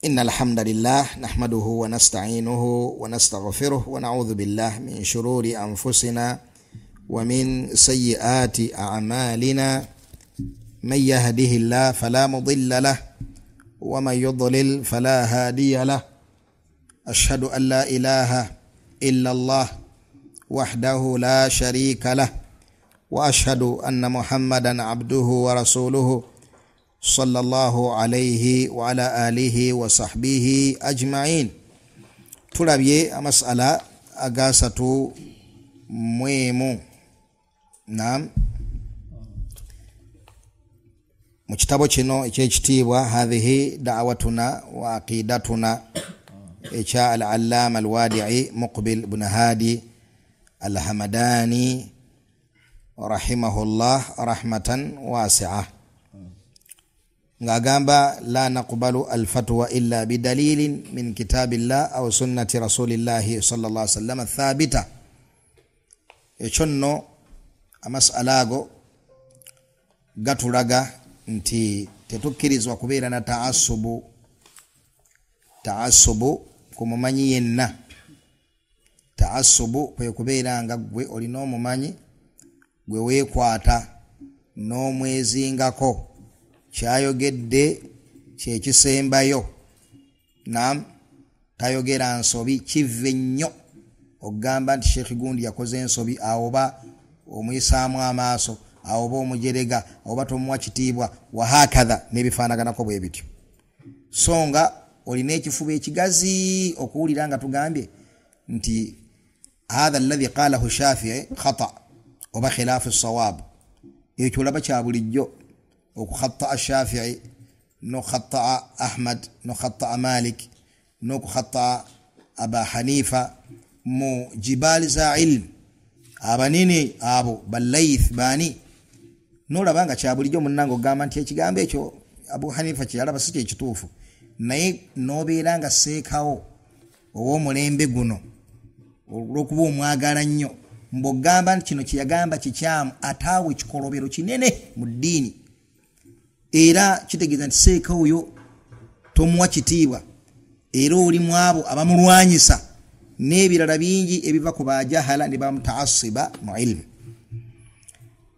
إن الحمد لله نحمده ونستعينه ونستغفره ونعوذ بالله من شرور أنفسنا ومن سيئات أعمالنا من يهده الله فلا مضل له ومن يضلل فلا هادي له أشهد أن لا إله إلا الله وحده لا شريك له وأشهد أن محمدا عبده ورسوله صلى الله عليه وعلى آله وصحبه أجمعين. تلابيه مسألة أغاسة مهمة. نعم مجتبو چنو اچتيبوا هذه دعوتنا وعقيدتنا إشاء العلام الوادعي مقبل بن هادي الحمداني رحمه الله رحمة واسعة. ngagamba la naqbalu alfatwa illa bidalilin min kitabillah aw sunnati rasulillah sallallahu alaihi wasallam thabita. Echonno amasalago gatulaga nti tetukkirizwa kubeera na taassubu kumumanyi yenna. Taassubu kwe kubeera nga gwe olina omumanyi gwe weekwata n'omwezingako kyayogedde kyekisembayo. Naam tayogera nsobi kive nnyo ogamba nti Sheikh Gundi yakoze ensobi awoba omuyisaamu amaaso awoba omujerega awoba tomuwa kitiibwa wahakadha n'ebifaanaganako bwe bityo. So nga olina ekifuba ekigazi okuwulira nga tugambye nti hadha alladhi qalahu Shafi'i khata oba khilaafu sawab. Ekyo olaba kya bulijjo وخطأ الشافعي نو خطأ أحمد نو خطأ مالك نو خطأ أبا حنيفة مو جبال ذا علم abanini abo balayth bani nola banga kyabulijjo munango gamba nti ekigambo ekyo Abu Hanifa kyalaba si ekituufu naye nobeeranga seekawo ow'omulembe guno olw'okuba omwagala nnyo mbogamba nti kino kyeyagamba kikyamu ataawe ekikolobero kinene mu ddiini era kitegeeza nti seeka oyo tomuwa kitiibwa era oli mu abo abamulwanyisa n'ebirala bingi ebiva ku bajahala ne bamutaasiba mu ilmu.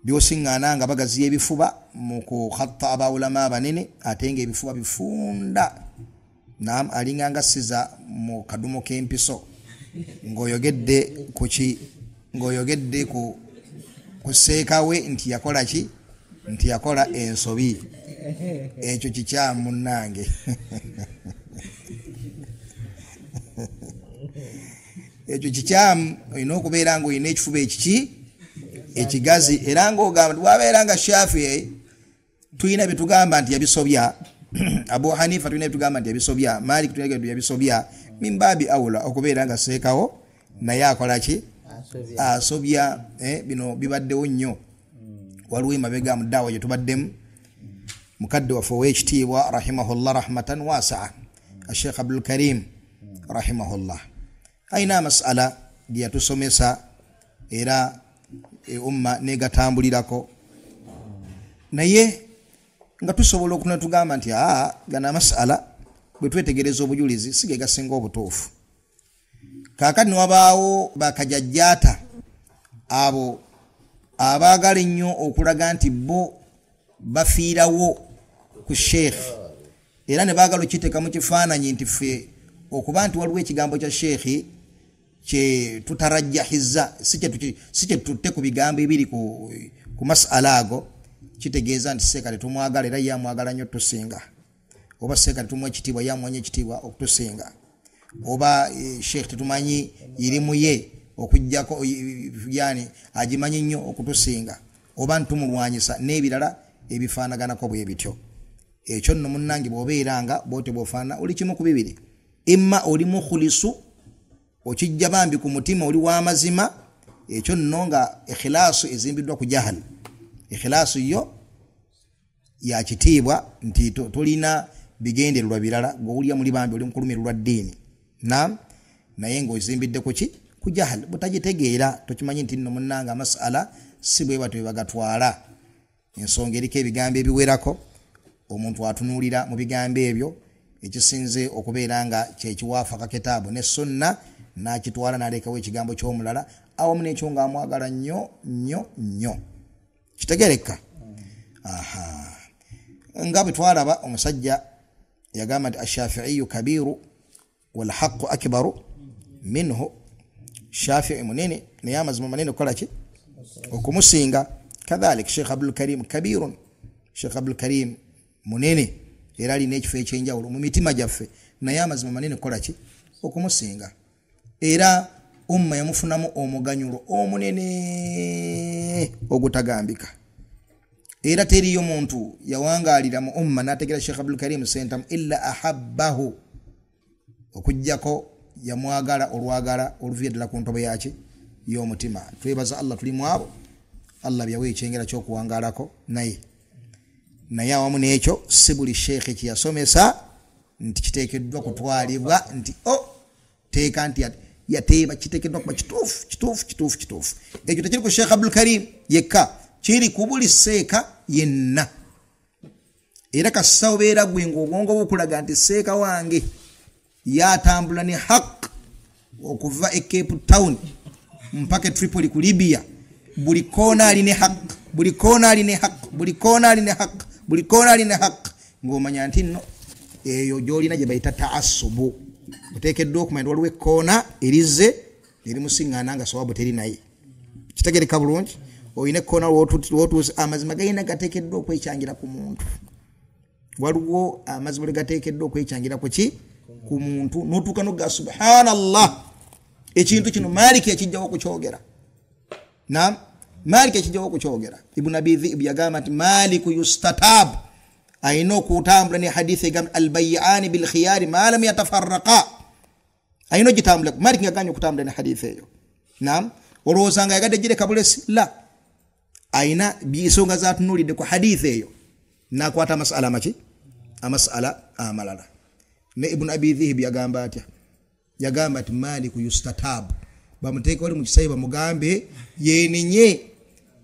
Byosiŋŋaana nga bagaziya ebifuba mu kukhatta abawulama abanene ate nga ebifuba bifunda. Naam alinga nga siza mu kadumo k'empiso ng'oyogedde ku seeka we nti yakola ki nti yakola ensobi. Ekyo kikyamu munnange. Ekyo kikyamu olina okubeera nga olina ekifuba ekiki ekigazi era ng'ogamba bwabeera nga Shafi'i tulina bye tugamba nti yabisobya, Abu Hanifa tulina bye tugamba nti yabisobya, Malik tulina bye yabisobya, mimbabi awula okubeera nga seekawo naye akola ki asobya. Bino bibaddewo nnyo. Waliwo emabega mu ddaawa gye tubaddemu mukadde waffe ow'ekitiibwa rahimahullah rahmatan wasi'a Sheikh Abdul Karim rahimahullah ayina amasala gye yatusomesa era umma negatambulirako naye nga tusobola okuna tugamba nti gana amasala bwe twetegereza obujulizi sige gasinga obutuufu. Kaakati wabaawo bakajajjaata abo abaagala ennyo okulaga nti bo bafiirawo ku Sheikh era ne baagala okiteeka mu kifaananyi nti ffe okuba nti waliwo ekigambo kya Sheikh kye tutarajjahiza si kye tutte ku bigambo ebiri ku masala ago kitegeeza nti seeka tetumwagala era yamwagala nnyo tusinga, oba seeka tetumuwa ekitiibwa yamuwanya ekitiibwa okutusinga, oba Sheikh tetumanyi irimu ye okujjako yani agimanyi nnyo okutusinga, oba ntumulwanyisa n'ebirala ebifaanaganako bwe bityo. Ekyo nno munnange bw'obeeranga bw'otyo bw'ofaana oli kimu ku bibiri. Imma oli mukhulisu okijja bambi ku mutima oli w'amazima, ekyo nno nga ikhilaasu ezimbiddwa ku jahal. Ikhilaasu yo ya kitiibwa nti tolina bigendererwa birala ng'owulira muli bambi oli mukulumirwa ddiini. Naam naye ng'ozimbidde ku ki ku jahal butagitegeera tokimanyi nti nno munnange amasala si bwe batwe bagatwala. Ensonga eriko ebigambo ebiwerako omuntu atunuulira mu bigambo ebyo ekisinze okubeera nga kyekiwaafaka kitaabu ne sunna n'akitwala n'alekawo ekigambo ky'omulala awamu n'ekyo ng'amwagala nnyo kitegereka. nga bwe twalaba omusajja yagamba nti ashafiiyu kabiru walhaqu akbaru minhu, shafii munene naye amazima manene okukola ki okumusinga. kadhalik sheikh abdul karim kabirun, sheikh abdul karim munene era alina ekifo ekyenjawulo mu mitima gyaffe naye amazima manene okukola ki okumusinga. era umma yamufunamu omuganyulo omunene ogutagambika. era teriyo muntu yawangalira mu umma nategera sheikh abdul karim sentam illa ahabbahu, okujjako yamwagala olwagala oluviddala ku ntobo yaki y'omutima. twebaza Allah tuli mwabo Allah byawe ekyengera ky'okuwangalako naye awamu n'ekyo si buli sheikh kyeyasomesa nti kiteekeddwa kutwalibwa nti teeka nti yateeba, kiteekeddwa kuba kituufu. ekyo tekiri ku sheikh abdul karim yekka, kiri ku buli seeka yenna. era kasita obeera gwe ng'obwongo bukulaga nti seeka wange yatambula ne haq okuva e Cape Town mpaka Tripoli ku Libya, buli koona ali ne haq, buli koona ali ne haq, buli koona ali ne haq, buli koona ali ne haq, ng'omanya nti nno eyo gy'olina gye bayita taassubu. oteekeddwa okumanya waliwo ekkoona erize erimusiŋŋaana nga sawabu teri naye. kitegereka bulungi. oyina ekkoona wootuuse amazima gayina gateekeddwa okwekyangira ku muntu. waliwo amazima gateekeddwa okwekyangira ku ki ku muntu n'otuuka n'oga subhanallah ekintu kino Malik yakijjawo okukyogera. naam Malik yakijjawo okukyogera. ibn abi dhib yagamba nti Malik yustatab, ayina okutambula ne hadithi egamba albay'ani bil khiyari ma lam yatafarraqa, ayina ogitambula. Malik yaganya okutambula ne hadithi eyo. naam olowooza nga yagadde gire kabulesi la, ayina ensonga zatunulidde ku hadithi eyo nakwata amasala maki amasala amalala. ne ibn abi dhib yagamba atya, yagamba ati Malik yustatab, bamuteeka oli mu kisayi bamugambe yenenye,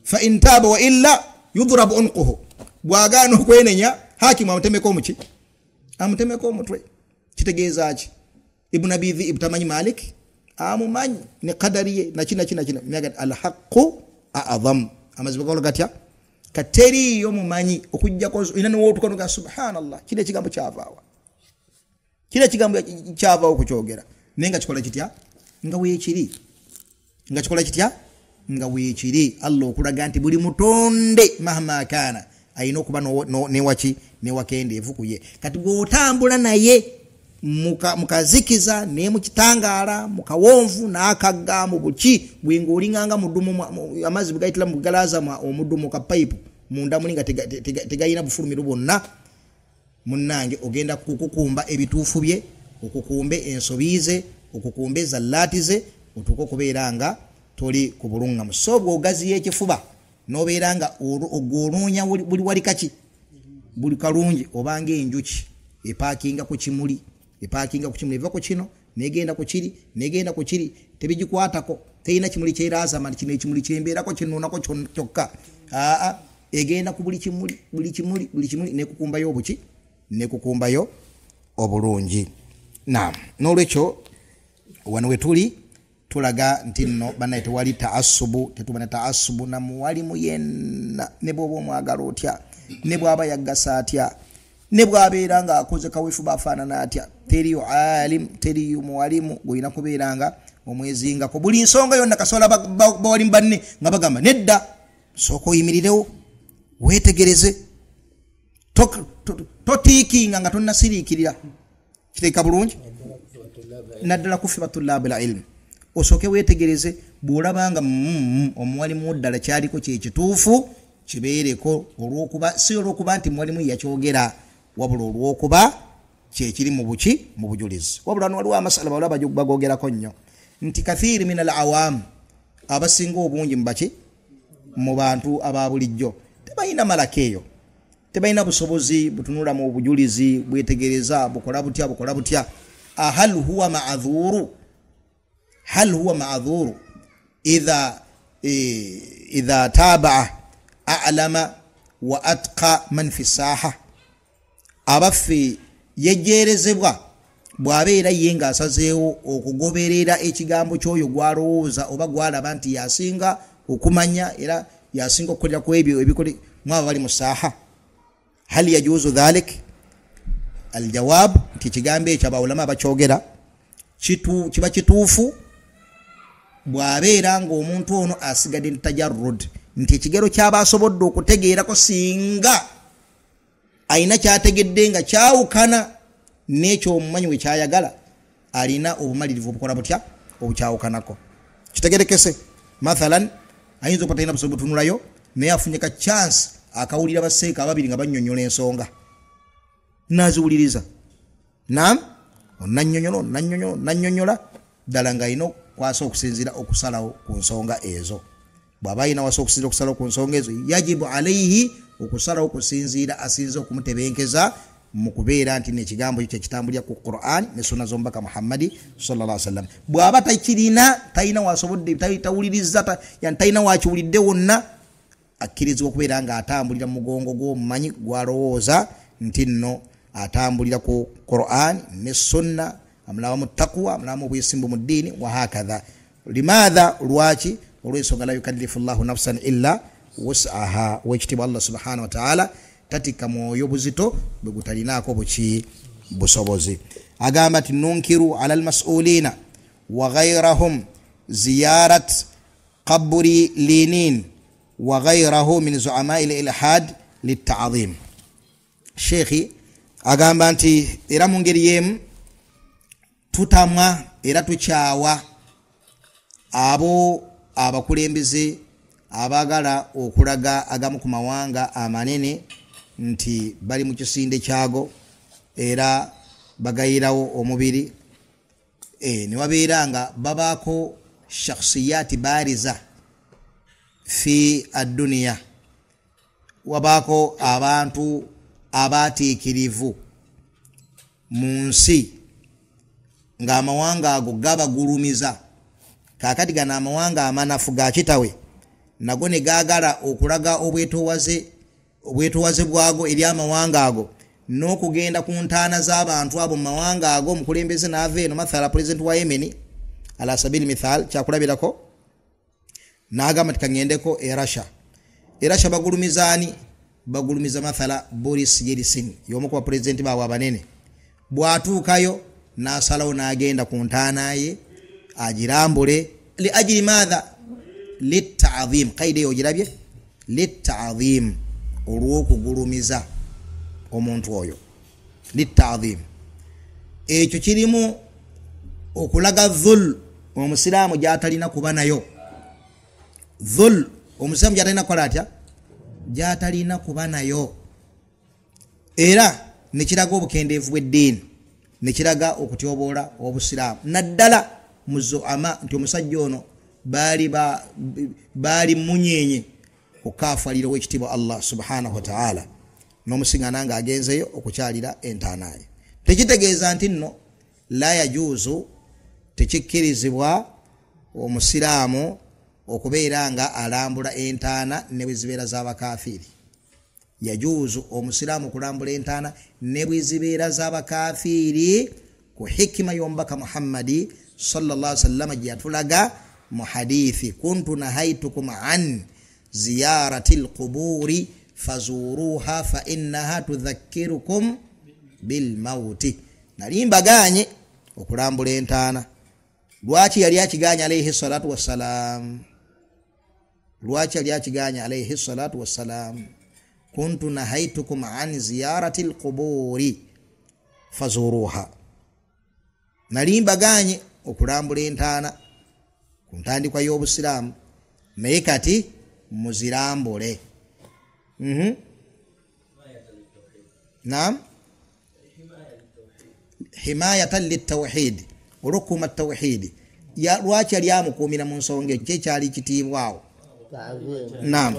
fa in taba wa illa yudrabu unquhu, bwagaana okwenenya hakimu amutemeko omuki amutemeko omutwe. kitegeeza ki? ibn abi dhib tamanyi Malik amumanyi ne qadariye nakina myaga alhaqu a'zam, amazima galo gatya kateriyo mumanyi okujjako ina n'otuuka n'oga subhanallah kile kigambo kyavaawa, kile kigambo kyavaawo kukyogera naye nga kikola kitya nga weekiri, nga kikola kitya nga weekiri. Allah okulaga nti buli mutonde mahama kana ayina okuba newaki newakendeevu kuye. kati gw'otambula naye mukazikiza ne mukitangaala mukawonvu n'akagga mu buki bwenga olinganga mudumu amazzi bugayitira mu galaza omudumu ka pipe munda mulinga tegayina bufulumiro bwonna, munnange ogenda kukukumba ebituufu bye, okukumbe ensobize, okukumbe zallatize, otuuka okubeera nga toli ku bulungamu. so bw'ogaziya ekifuba n'obeera nga ogwoloonya buli wali kaki buli kalungi, obanga enjuki epaakinga ku kimuli eva ku kino negenda ku kiri negenda ku kiri, tebigikwatako, teyina kimuli kyerazama kino ekimuli kyembeerako kinuunako kyokka. egenda ku buli kimuli nekukumbayo obuki nekukumbayo obulungi. naam n'olwekyo wano we tuli tulaga nti nno banaye tewali taassubu, tetubana taassubu na muwalimu yenna, ne bw'oba omwagala otya, ne bw'aba yaggasa atya, ne bw'abeera nga akoze kaweefuba afaanana atya, teriyo alim, teriyo muwalimu gw'olina kubeera nga omwezingako. buli nsonga yonna kasobola bawalimu banne nga bagamba nedda, sooka oyimirirewo weetegereze, totiikinga nga tonnasiriikirira. kiteeka bulungi naddala kufe batulabul ilm, osooke weetegereze. bw'olabanga omuwalimu ddala kyaliko kyekituufu kibeereko, olw'okuba si olw'okuba nti muwalimu yakyogera, wabula olw'okuba kyekiri mu buki mu bujulizi. wabula waliwo amasala balaba bagogerako nnyo nti kathiri min al awam, abasinga obungi mubaki mu bantu aba bulijjo tebalina malaka eyo, tebalina busobozi butunula mu bujulizi bwetegereza bukola butya. hal huwa ma'dhuru idha taba'a a'lama wa atqa man fi saha. abaffe yejjerezebwa bw'abeera ye ng'asazeewo okugoberera ekigambo ky'oyo gw'alowooza oba gw'alaba nti yasinga okumanya era yasinga okukolera ku ebyo ebikole mwaba bali mu saaha. Hal yajuzu dhalik? Aljawab nti ekigambo ekyo abawulama bakyogera kiba kituufu bw'abeera ng'omuntu ono asigadde tajarrud nti ekigero ky'aba asobodde okutegeerako singa ayina kyategedde nga kyawukana n'ekyo omumanyi we kyayagala alina obumalirivu obukola butya obukyawukanako. Kitegerekese mathalan ayinza okuba talina busobozi butunulayo naye afunye ka chance akawulira baseeka ababiri nga bannyonnyola ensonga naziwuliriza naam nanyonyola ddala ng'alina kwasa okusinziira okusalawo ku nsonga ezo. Bw'aba alina wasa okusinziira okusalawo ku nsonga ezo yajibu alayhi okusalawo kusinziira asinza okumutebenkeza mu kubeera nti n'ekigambo kye kitambulira ku Qur'an ne sunna z'omubaka Muhammadi sallallahu alaihi wasallam. Bw'aba takirina talina wasobodde tawuliriza talina wakiwulidde wonna akkirizibwa okubeera nga atambulira mu mugongo gw'omumanyi gw'alowooza nti nno atambulira ku Qur'an ne sunna amulaba mu taqwa amulaba mu bwesimbu mu ddiini wa hakadha. Limadha? Lwaki? Olw'ensonga la yukallifu llahu nafsan illa wus'aha. Wekitiibwa Allah subhanahu wa ta'ala tatika mwoyo buzito bwe gutalinaako busobozi. Agamba ti nunkiru ala almas'ulina wa ghayrahum ziyarat qabri linin wa ghayrahu min zu'ama'i al-ilhad lit-ta'zim. Sheikhi agamba nti era mu ngeri yemu tutamwa era tukyawa abo abakulembeze abagala okulaga agamu ku mawanga amanene nti bali mu kisinde kyago era bagayirawo omubiri ne wabeera nga babaako shakhsiyati bariza fi ad-dunya, wabaako abantu abateekerivu mu nsi ng'amawanga ago gabagulumiza. Kaakati gano amawanga amanafu ga kitawe nago ne gaagala okulaga obwetoowaze bwago eri amawanga ago n'okugenda ku ntaana z'abantu abo mu mawanga ago. Omukulembeze n'ava eno mathala pulezidenti wa Yemen ala sabili mithal kyakulabirako n'agamba nti kaŋŋendeko Russia bagulumizaani? Bagulumiza mathala Boris Yeltsin y'omu ku bapulezidenti baabwe abanene. Bw'atuukayo n'asalawo n'agenda ku ntaana ye agirambule li ajiri madha litta'dhim. Qaida eyo ogirabye? Litta'dhim, olw'okugulumiza omuntu oyo. Litta'dhim ekyo kirimu okulaga dhul omusiraamu gy'atalina kuba nayo. Dhul omusiraamu gy'atalina kukola atya? Gy'atalina kuba nayo. Era nekiraga obukendeevu bw'eddiini, nekiraga okutyoboola obusiraamu naddala muzuama nti omusajja ono baali munyenye okukafalira w'ekitiibwa Allah subhanahu wa ta'ala n'omusiŋŋaana nga agenzeyo okukyalira entaanaye. Tekitegeeza nti nno la yajuuzu, tekikkirizibwa omusiraamu okubeera nga alambula entaana ne bwe zibeera z'abakafiiri. Yajuuzu omusiraamu okulambula entaana ne bwe zibeera z'abakafiiri ku hikima y'omubaka Muhammadi sallallahu alaihi wasallam gye yatulaga mu hadithi, kuntu nahaitukum an ziyarati alquburi fazuruha fa innaha tudhakkirukum bil mauti. Nali mbaganye okulambula entaana. Lwaki yali akiganya alayhi salatu wassalam? Lwaki yali akiganya alayhi salatu wassalam? Kuntu nahaitukum an ziyarati alquburi fazuruha. Nali mbaganye okulambula entaana ku ntandikwa y'obusiraamu naye kati muzirambule. Naam, himayatan litawhid, olw'okukuuma tawhidi. Lwaki yali amukuumira mu nsonga ekyo kyali kitiibwawo? Naam,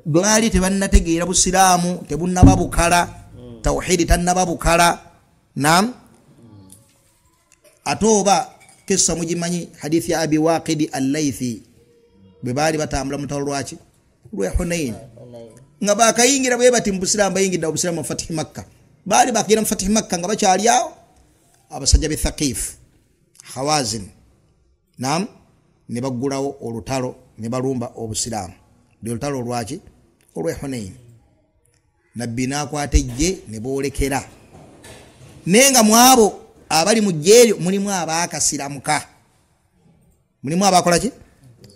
baali tebannategeera busiraamu, tebunnaba bukala, tawhidi tannaba bukala. Naam, ate oba kissa mugimanyi hadithi ya Abi Waqidi al-Laythi bwe baali batambula mu lutalo lwaki? Lw'e Hunain, nga bakayingira bwe bati mu busiraamu, bayingidde obusiraamu mu Fathi Makka. bali bakira mu Fatih Makkah nga bakyali awo abasajja be Thaqif Hawazin nam ne bagulawo olutalo ne balumba obusiramu olutalo lwaki olwe Hunain nabbi nakwata ejje ne boolekera nenga mwabo abali mu jeri mulimu abakasiramuka mulimu abakola ki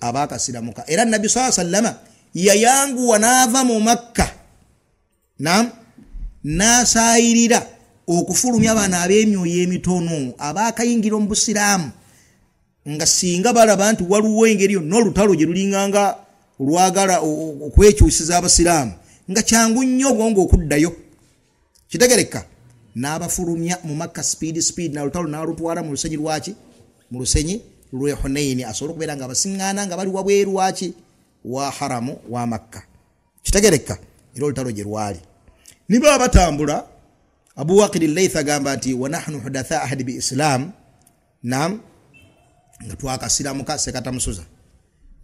abakasiramuka era nabbi sallallahu alaihi wasallam yayangu wanava mu Makkah nam nasayirira okufulumya abana ab'emyoyo emitono abakayingira mu busiramu nga singa balaba nti waliwo engeri n'olutalo gye lulinganga olwagala okwekyusiza abasiramu nga kyangu nnyo obwongo okuddayo kitegereka n'abafulumya mu Makkah speed na lutalo n'alutwala mu lusenyi lwaki mu lusenyi lwe Hunain asobola okubeera nga abasiŋŋaana nga bali wabweru waki wa haramu wa Makkah kitegereka era olutalo gye lwali niba batambula Abu Waqid al-Layth agamba nti wa nahnu hudatha ahadi bi Islam nam nga twakasiramuka sekata musuza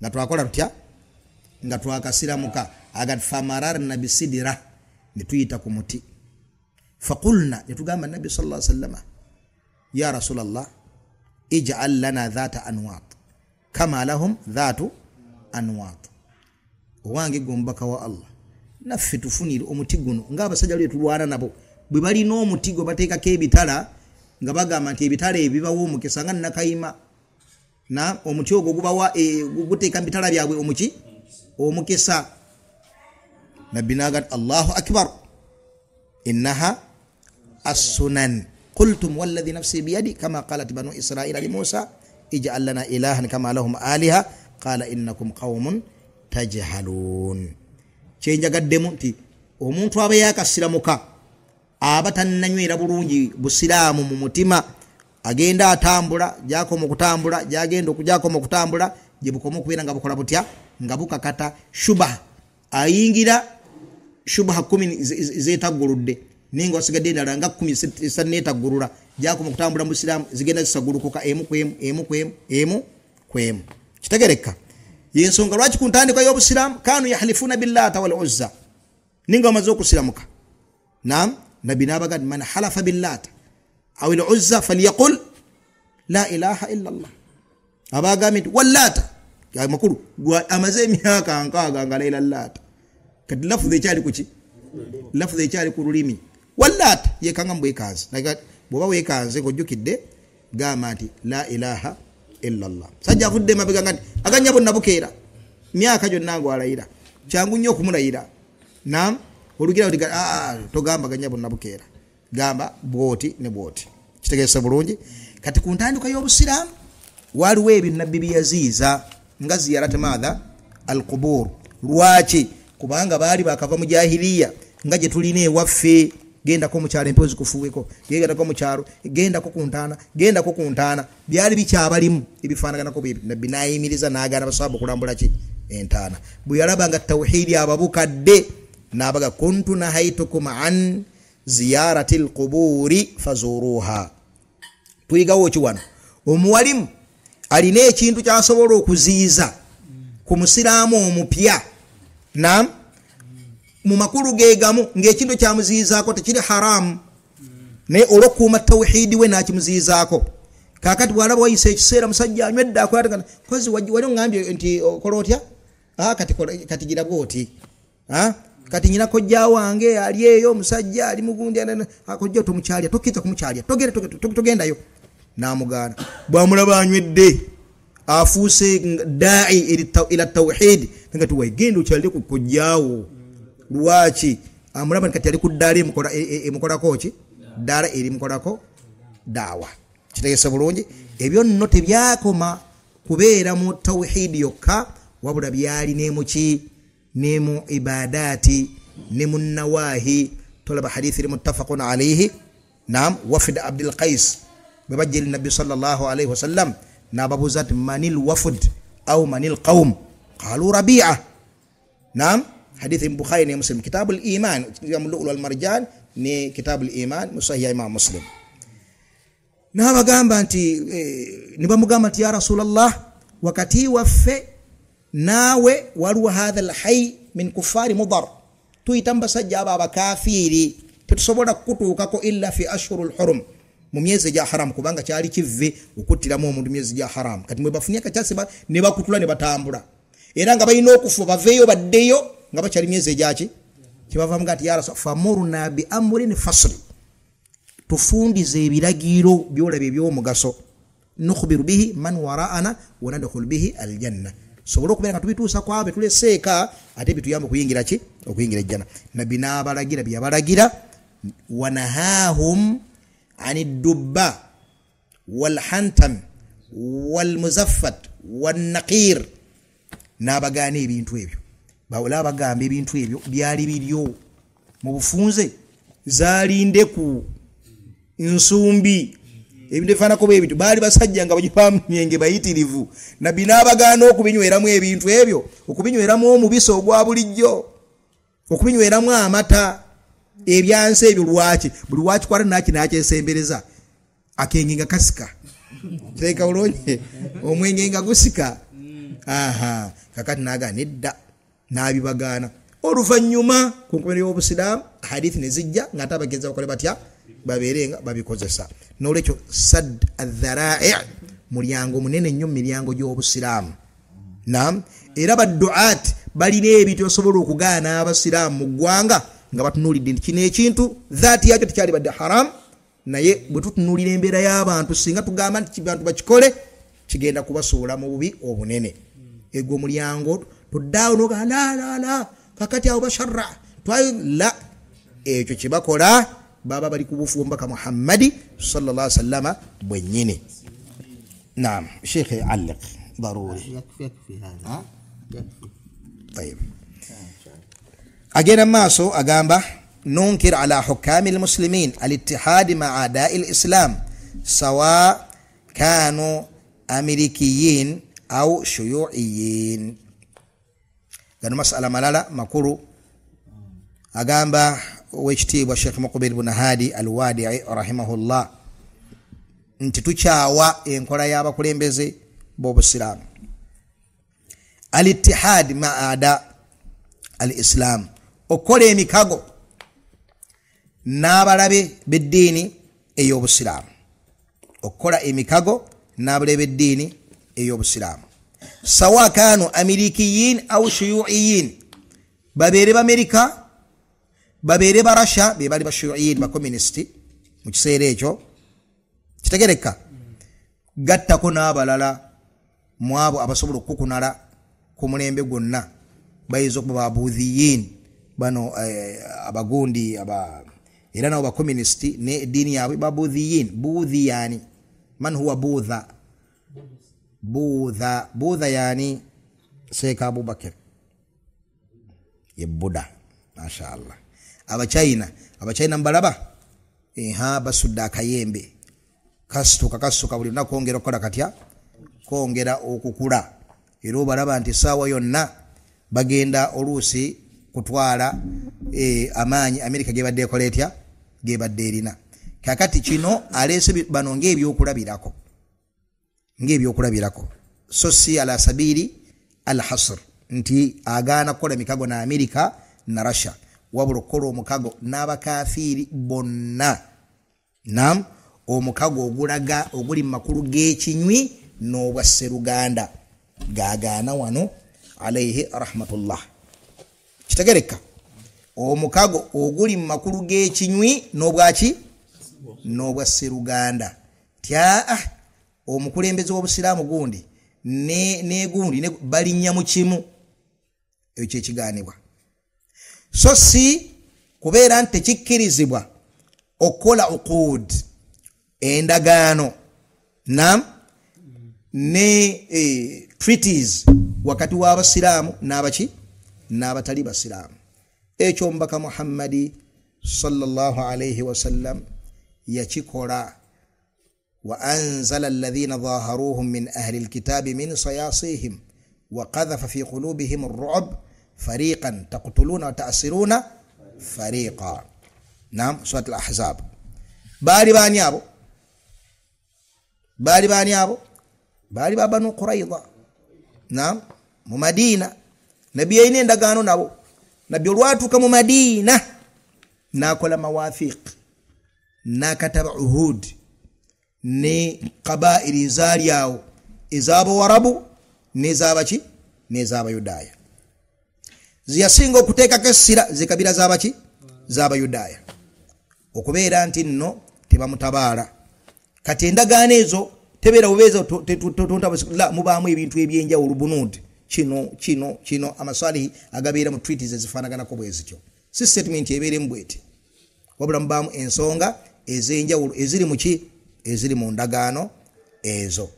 nga twakola tutya nga twakasiramuka agat famararna bisidira nituyita ku muti faqulna nitugamba Nabi sallallahu alaihi wasallam ya Rasulullah ij'al lana dhata anwat kama lahum dhatu anwat owange gombaka wa Allah naffe tufunire omuti guno nga abasajja lwe tulwana nabo bwe bali n'omuti gwe bateekako ebitala nga bagamba nti ebitala ebibawo omukisa nga nakayima na omuti ogwo gubawa guteeka bitala byabwe omuki omukisa nabbi nagat Allahu akbar innaha as-sunan qultum walladhi nafsi biyadi kama qalat banu israila li Musa ij'al lana ilahan kama lahum aliha qala innakum qaumun tajhalun kyenjagaddemu nti omuntu aba yakasiramuka aba tannanywera bulungi busiraamu mu mutima agenda atambula jakoma okutambula jagenda okujakoma okutambula jibukoma okubeera nga bukola butya nga bukakata shubha ayingira shubha 10 zetaguludde ninga wasigadde ndala nga 10 netagulula jakoma okutambula mu busiraamu zigenda zisagulukuka emu kwemu kitegereka yensonga lwaki kuntandika y'obusiraamu kanu yahlifuna billata wal uzza ninga amaze okusiramuka naam nabi nabaga man halafa billata aw al uzza falyaqul la ilaha illa Allah abagamit wallata ya makuru amaze emyaka nkaga nga la ilaha illata kati lafudhe cyali kuki lafudhe cyali ku lulimi wallata yekanga mbwekazi naga boba wekaze kujukidde gama ati la ilaha illa Allah sajja vudde mabega ngati aganyabo nabukera myaka jonna ngo alayira kyangu nnyo kumulayira naam olugira oti togamba ganyabo nabukera gamba bwoti ne bwoti kitegese bulungi kati ku ntandika y'obusiraamu waliwo ebintu nabbi byaziiza nga ziyarate madha alqubur lwaki kubanga bali bakava mu jahiliya nga je tuline ewaffe genda ko mukyalo empozi kufuweko genda ko mukyalo genda ko kuntana byali bikyabalimu ebifaanagana ko nabbi nayimiriza nagana basaba kulambula ki entana buyalaba nga tawhidi ababukadde nabaga kuntu nahaitukum an ziyarati alquburi fazuruha tuyigawo kiwana omuwalimu alina ekintu kyasobola okuziiza ku musiraamu omupya naam mu makulu gegamu ng'ekintu kyamuziizaako tekiri haramu ne olw'okukuuma tawhidi we nakimuziizaako kakati bwalaba wayise ekiseera musajja anywedde akwatagana kozi wali ngambye nti okola otya kati gira bwoti kati nyina kojja wange ali eyo musajja ali mugundi akojja tomukyalya tokkiza kumukyalya togendayo namugana bwamulaba anywedde afuuse da'i ila tawhid ngati wegenda okyalye ku kojjaawo lwaki amulaba kati ali ku ddala emukolako ki ddala eri mukolako dawa kitegese bulungi ebyo nno tebyakoma kubeera mu tawhid yokka wabula byali nemuki nemu ibadati nemu nawahi tolaba hadithi muttafaqun alayhi naam wafd Abdul Qais babajil nabi sallallahu alayhi wasallam nababuzat manil wafd au manil qawm qalu Rabi'a naam حديث البخاري ومسلم كتاب الإيمان اللؤلؤ والمرجان ni كتاب الإيمان musahih Imam Muslim nabagamba nti nibamugamba nti ya Rasulullah wakati waffe nawe waluwa hadha alhayy min kuffari Mudar tuyitamba sajja aba abakafiri tetusobola kutuukako illa fi ashhurul hurum mu myezi gya haram kubanga kyali kivve okuttiramu omuntu myezi gya haram kati mwe bafunye akakyase ne bakutula ne batambula era nga balina okufa baveeyo baddeyo nga bakyali myezi egyaki kibava mugati ya rasul famurna bi amrin fasli tufundize ebiragiro byolabye by'omugaso nukhbiru bihi man wara'ana wa nadkhul bihi aljanna sobola okubeera nga tubituusa kwabe tuleseeka ate bituyamba okuyingira ki okuyingira ejjana nabbi n'abalagira byabalagira wanahahum ani dubba walhantam walmuzaffat wannaqir n'abagaana ebintu ebyo bawula abagamba ebintu ebyo byali biryo mu bufunze zaalinde ku nsumbi ebintu ebifaanako bwebintu baali basajja nga bagipamu myenge bayitirivu nabbi n'abagaana okubinyweramo ebintu ebyo okubinyweramo omubisi ogwa bulijjo okubinyweramo amata ebyansi ebyo lwaki buli wakikwata nakinaakyesembereza akenge nga kasika teeka bulonye omwenge nga gusika kakati naga nedda n'abibagaana oluvannyuma ku nkomerero y'obusiraamu hadithi ne zijja ng'ate abagenzi bakole batya babeerenga babikozesa n'olwekyo sad adhara'i mulyango munene nnyo mu miryango gy'obusiraamu nam era badduat balina ebintu basobola okugaana abasiraamu mu ggwanga nga batunuulidde nti kino ekintu dhaati yakyo tekyali badde haram naye bwe tutunuulira embeera y'abantu singa tugamba nti bantu bakikole kigenda kubasuula mu bubi obunene egwo omulyango tuddaawo noga la kakati awo basharra la ekyo kyebakola baba bali kubufu mbaka Muhammadi sallallahu alaihi wasallam bwennyini. Naam, Sheikh علق ضروري يكفي هذا طيب أجينا ماسو أجامبه ننكر على حكام المسلمين الاتحاد مع أعداء الإسلام سواء كانوا أمريكيين أو شيوعيين. كانوا مسألة ملالة مكورو أجامبه ويشتيب الشيخ مقبل بن هادي الوادعي رحمه الله nti tuchawa enkola y'abakulembeze b'obusiraamu al-ittihad ma'ada al-islam okola emikago n'abalabe b'eddiini ey'obusiraamu okola emikago n'abalabe b'eddiini ey'obusiraamu sawa kanu amerikiyin au shuyuiyin babeere b'amerika babeere ba Russia be bali ba shuyuiyin ba communist mu kiseera ekyo kitegereka gattako n'abalala mu abo abasobola okukunala ku mulembe gwonna bayinza okuba babuudhiyin bano abagundi era nabo bakomunist ne eddiini yaabwe babuudhiyin buudhi yani man huwa buudha yani Sheikh Abubakar ye Buddha mashaallah abachina mbalaba basudda akayembe kasuka buli lunaku kwongera okukola katya kwongera okukula era obalaba nti saawa yonna bagenda oluusi kutwala amaanyi Amerika gebadde ekola etya gebadde erina kakati kino aleese bano ng'ebyokulabirako so si ala sabiri al hasr nti agaana kukola mikago na Amerika na Russia wabula okukola omukago n'abakafiiri bonna nam omukago ogulaga oguli mu makulu g'ekinywi n'obwa Sseruganda gaagaana wano alayhi rahmatullah kitegereka omukago oguli mu makulu g'ekinywi n'obwa Sseruganda tya omukulembeze w'obusiraamu gundi ne gundi balinnya mu kimu ekyo ekigaanibwa so si kubeera nti tekikkirizibwa okukola uqud endagaano nam ne treaties wakati w'abasiraamu n'abatali basiraamu ekyo mbaka Muhammadi sallallahu alayhi wasallam yakikola wa anzala alladhina dhaharuhum min ahli alkitabi min sayasihim wa qadhafa fi qulubihim ar-ru'b fariqan taqtuluna wa ta'siruna fariqa. Naam, surat al-ahzab. Bali bani abo bali banu Quraidha. Naam, mu Madina nabi ayine ndagaano nabo nabi olwatuuka mu Madina nakola mawathiq nakataba uhud ne qabaili zaliyawo ezabo warabu nezabaki nezabayudaya ziyasinga okuteekako essira zikabira zabaki zabayudaya okubeera nti nno tebamutabaala kati endagaano ezo tebeera bubeeza la mubaamu ebintu ebyenjawulo bunud kino amasalihi agabeera mu treaties ezifaanaganako bwe zityo si statement ebeeremu bweti wabula mubaamu ensonga ez'enjawulo eziri muki eziri mu ndagaano ezo.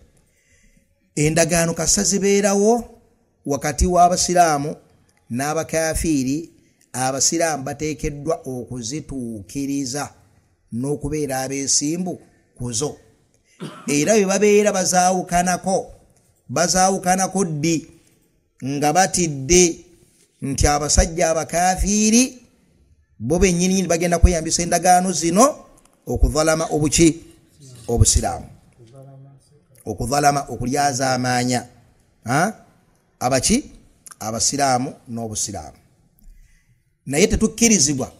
Endagaano kasa zibeerawo wakati w'abasiraamu n'abakafiiri. Abasiraamu bateekeddwa okuzituukiriza n'okubeera abeesimbu kuzo, era bwe babeera bazaawukanako ddi nga batidde nti abasajja abakafiiri bo bennyini bagenda kweyambisa endagaano zino okuzalama obuki obusiraamu, okuzalama okulyaza amaanya abaki abasiraamu n'obusiraamu. Naye tetukkirizibwa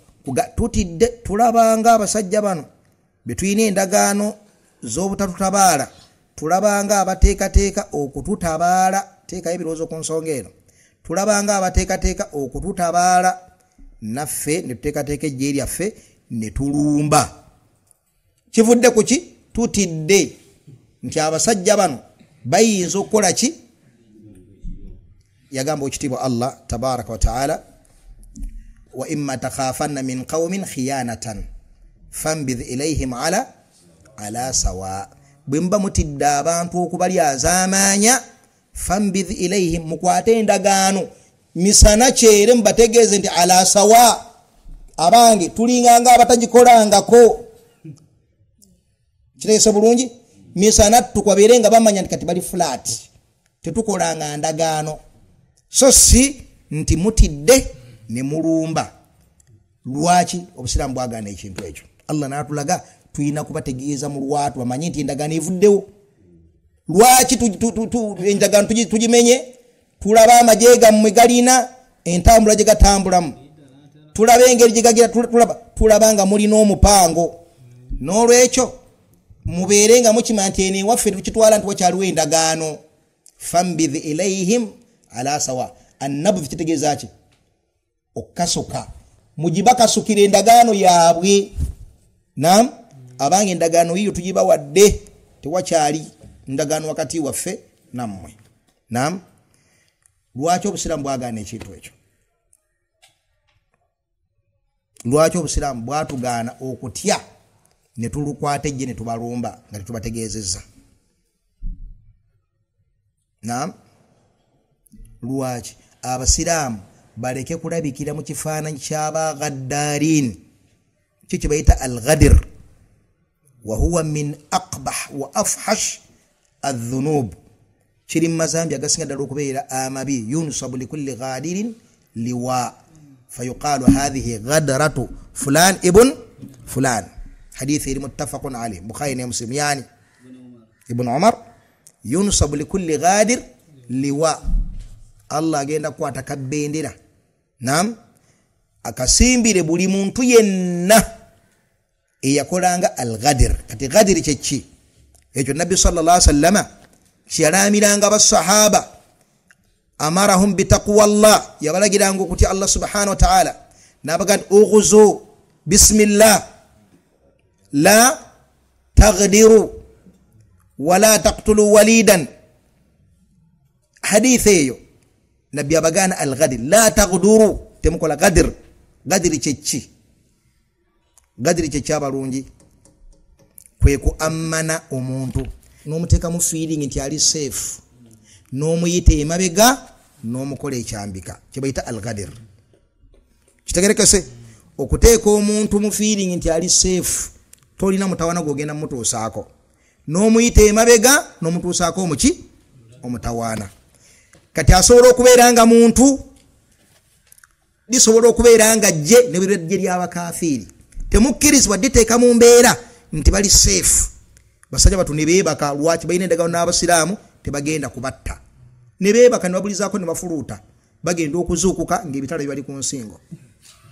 tutidde tulabanga abasajja bano betulina endagaano z'obutatutabaala, tulabanga abateekateeka okututabaala. Teekayo ebirowoozo ku nsonga eno. Tulabanga abateekateeka okututabaala, naffe ne tuteekateeka ejje lyaffe ne tulumba. Kivudde ku ki? Tutidde nti abasajja bano bayinza okukola ki? Yagamba ekitiibwa Allah tabaraka wa taala, wa imma takhafanna min qawmin khiyanatan fambidh ilayhim ala sawa. Bwe muba mutidde abantu okubalyaza amaanya, fambidh ilayhim, mukwate endagaano misana kyere mubategeeze nti ala sawa, abange tulinganga abatagikolangako. Kitegeeza bulungi? Misana tukwabeere nga bamanya nti kati bali flat, tetukolanga ndagaano. So si nti mutidde ne mulumba. Lwaki? Obusiraamu bwagaana ekintu ekyo. Allah n'atulaga tuyina kubategeeza mu lwatu bamanye nti endagaano evuddewo. Lwaki endagaano tugimenye? Tulaba amagye gammwe galina entambula gye gatambulamu, tulaba engeri gye gagira, tulaba nga mulina omupango. N'olwekyo mubeere nga mukima nti eno ewaffe tukitwala nti wakyaliwo endagaano. Fambidh ilayhim ala sawa. Annabdh kitegeeza ki? Okukasuka. Mugibakasukira endagaano yaabwe. Naam, abange endagaano yiyo tugibawadde, tewakyali ndagaano wakati waffe nammwe. Naam, lwaki obusiraamu bwagaana ekintu ekyo? Lwaki obusiraamu bwatugaana okutya ne tulukwata ejje ne tubalumba nga tetubategeezezza? Naam, lwaki? Abasiraamu baleke kulabikira mu kifaananyi ky'abaghaddarin. Kiki bayita al-ghadir, wa huwa min aqbah wa afhash adh-dhunub. Kiri mazambi agasinga ddala okubeera amabi. Yunsabu likulli ghadirin liwa fayuqalu hadhihi ghadratu fulan ibn fulan. Hadithi iri muttafaqun alayh, Bukhari ne Muslim. Yani Ibn Umar, yunsabu likulli ghadir liwa. Allah agenda kwata kabendera, naam, akasimbire buli muntu yenna eyakolanga al-ghadir. Kati ghadir kyeki? Ekyo Nabbi sallallahu alaihi wasallam kyalamiranga abasahaba, amarahum bitaqwa Allah, yabalagiranga okutya Allah subhanahu wa ta'ala, nabaga ughzu bismillah la taghdiru wala taqtulu walidan. Hadithi eyo Nabbi abagana al-ghadir, la taghduru, temukola ghadir. Ghadir kyeki? Ghadir kyeki abalungi? Kwe kuammana omuntu n'omuteeka mu feeling nti ali safe, n'omuyita emabega n'omukola ekyambika, kye bayita al-ghadir. Kitegerekese? Okuteeka omuntu mu feeling nti ali safe, tolina mutawana gwogenda mutuusaako, n'omuyita emabega n'omutuusaako omuki? Omutawaana. Kati asobola okubeera nga muntu, lisobola okubeera nga jje ne bwe ly'abakafiiri. Temukkirizibwa diteeka mu mbeera nti bali safe. Basajja batu ne beebaka. Lwaki? Balina endagaano n'abasiraamu tebagenda kubatta. Ne beebaka ne babulizaako ne bafuluuta, bagenda okuzuukuka ng'ebitala bibali ku nsingo.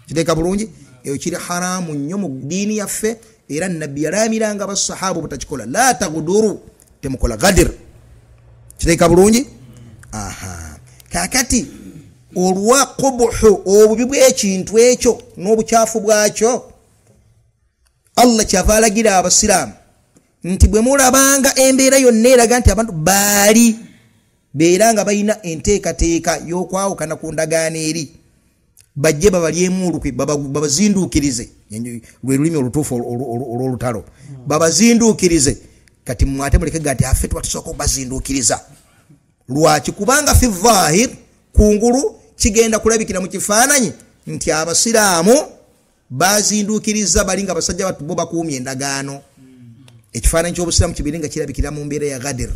kiteka bulungi eyo kiri haramu nnyo mu dini yaffe era nabbi yalamiranga abasahabu butakikola la taguduru temukola gadir kiteka bulungi kakati olwa qubuhu obubi bw'ekintu ekyo n'obukyafu bwakyo Allah kyava alagira abasiraamu nti bwe mulabanga embeera yonna eraga nti abantu baali beera nga balina enteekateeka y'okwawukana ku ndagaano eri bajje babalyemulukwe babazinduukirize lwe lulimi olutuufu olw'olutalo babazinduukirize kati mwate mulekega nti affe tuba tusooka okubazinduukiriza lwaki kubanga fi zahir kungulu kigenda kulabikira mu kifaananyi nti abasiraamu bazinduukiriza bali nga basajja bo bakuumye endagaano ekifaananyi ky'obusiraamu kibiri nga kirabikira mu mbeera ya gadir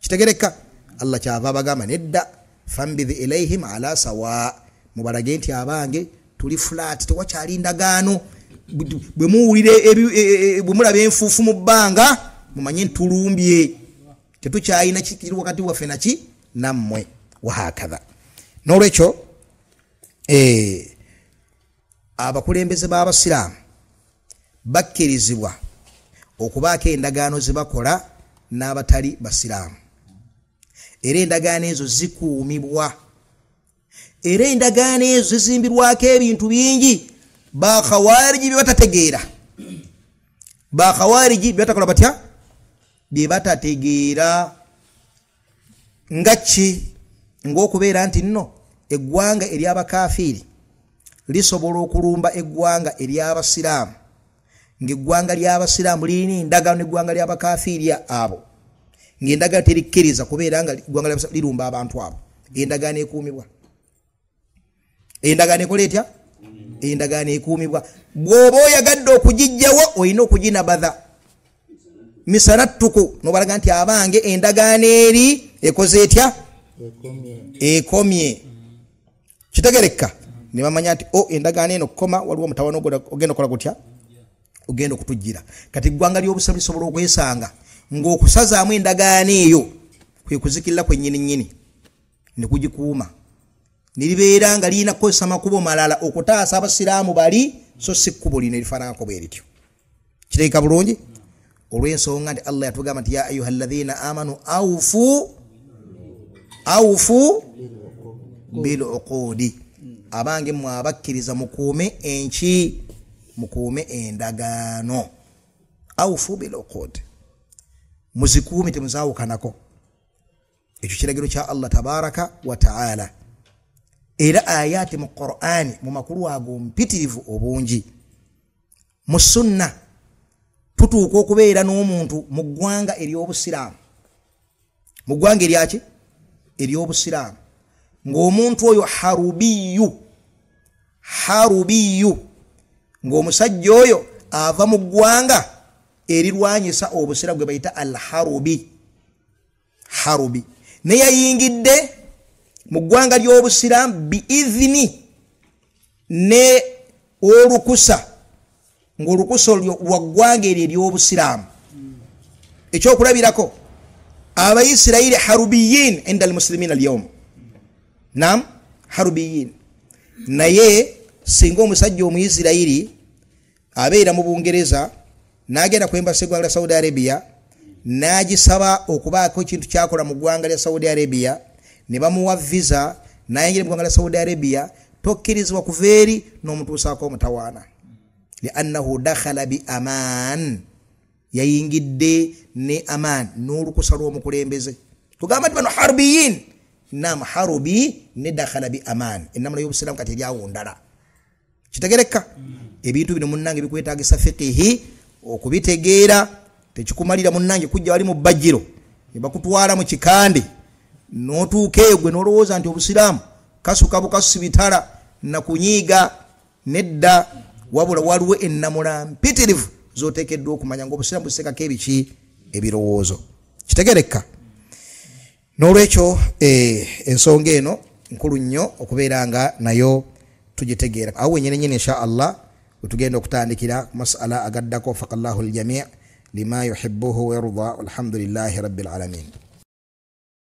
kitegereka Allah kyava bagamba nedda fambidh ilaihim ala sawa mubalage nti abange tuli flat tewakyali ndagaano bwe muwulire bwe mulaba enfuufu mu bbanga mumanye ntulumbye tetukyalina kiri wakati waffe naki nammwe wahakadha n'olwekyo abakulembeze b'abasiraamu bakkirizibwa okubaako endagaano zebakola n'abatali basiraamu era endagaano ezo zikuumibwa era endagaano ezo zizimbirwako ebintu bingi bakhawariji byebatategeera bakhawariji byebatakola batya byebatategeera nga ki ng'okubeera nti nno eggwanga ery'abakafiiri lisobola okulumba eggwanga ery'abasiraamu ng'eggwanga ly'abasiraamu lirina endagaano eggwanga ly'abakafiiri abo ng'endagaano terikkiriza kubeera nga eggwanga ly'abasiraamu lirumba abantu abo endagaano ekuumibwa endagaano ekola etya endagaano ekuumibwa bw'oba oyagadde okugijjawo olina okuginabaza misanattuku n'obalaga nti abange endagaano eri ekoze etya ekomye kitegereka ne bamanya nti endagaano eno kukoma waliwo omutawana ogenda okola gutya ogenda okutujjira kati eggwanga ly'obusiraamu lisobola okwesanga ng'okusazaamu endagaano eyo kwe kuzikirira kwennyini ne kugikuuma ne libeera nga lirina kukozesa makubo malala okutaasa abasiraamu bali so si kkubo lino erifaananako bwe lityo kiteeka bulungi olw'ensonga nti Allah yatugamba nti ya ayuha alladhina amanu awufu bil uqudi abange mwabakkiriza mukuume enki mukuume endagaano awufu bil uqudi muzikuume temuzaawukanako ekyo kiragiro kya Allah tabaraka wa taala era ayati mu Qur'ani mu makulu ago mpitirivu obungi mu sunna tutuuka okubeera n'omuntu mu ggwanga ery'obusiraamu mu ggwanga eryaki ery'obusiraamu ng'omuntu oyo harubiyu ng'omusajja oyo ava mu ggwanga erirwanyisa obusiraamu gwe bayita al harubi ne yayingidde mu ggwanga ly'obusiraamu biidhini ne olukusa ng'olukusa lwa ggwanga eryo ery'obusiraamu ekyokulabirako abayisirayiri harubiyin inda almuslimina alyawm nam harubiyin naye singa omusajja omuyisirayiri abeera mu Bungereza n'agenda ku embassy y'eggwanga lya Saudi Arabia n'agisaba okubaako ekintu kyakola mu ggwanga lya Saudi Arabia ne bamuwa visa n'ayingira mu ggwanga lya Saudi Arabia tokkirizibwa kuva eri n'omutuusaako omutawaana liannahu dakhala bi aman yayingidde ne aman n'olukusa lw'omukulembeze tugamba nti bano harubiyin nam harubi ne dakhala bi aman ennamula y'obusiraamu kati eryawundala kitegereka ebintu bino munnange bikwetaagisa fiqihi okubitegeera tekikumalira munnange kujja wali mu bbajjiro ne bakutwala mu kikande n'otuuka egwe n'olowooza nti obusiraamu kasuka bukasibitala na kunyiiga nedda wabula waliwo ennamula mpitirivu z'oteekeddwa okumanya ng'obusiraamu busekako ebiki ebirowoozo kitegereka n'olwekyo ensonga eno nkulu nnyo okubeera nga nayo tugitegeera awo wenyenenyini insha Allah wetugenda okutandikira masala agaddako faqallahu aljami' lima yuhibbuhu wa yarda walhamdulillahi rabbil alamin.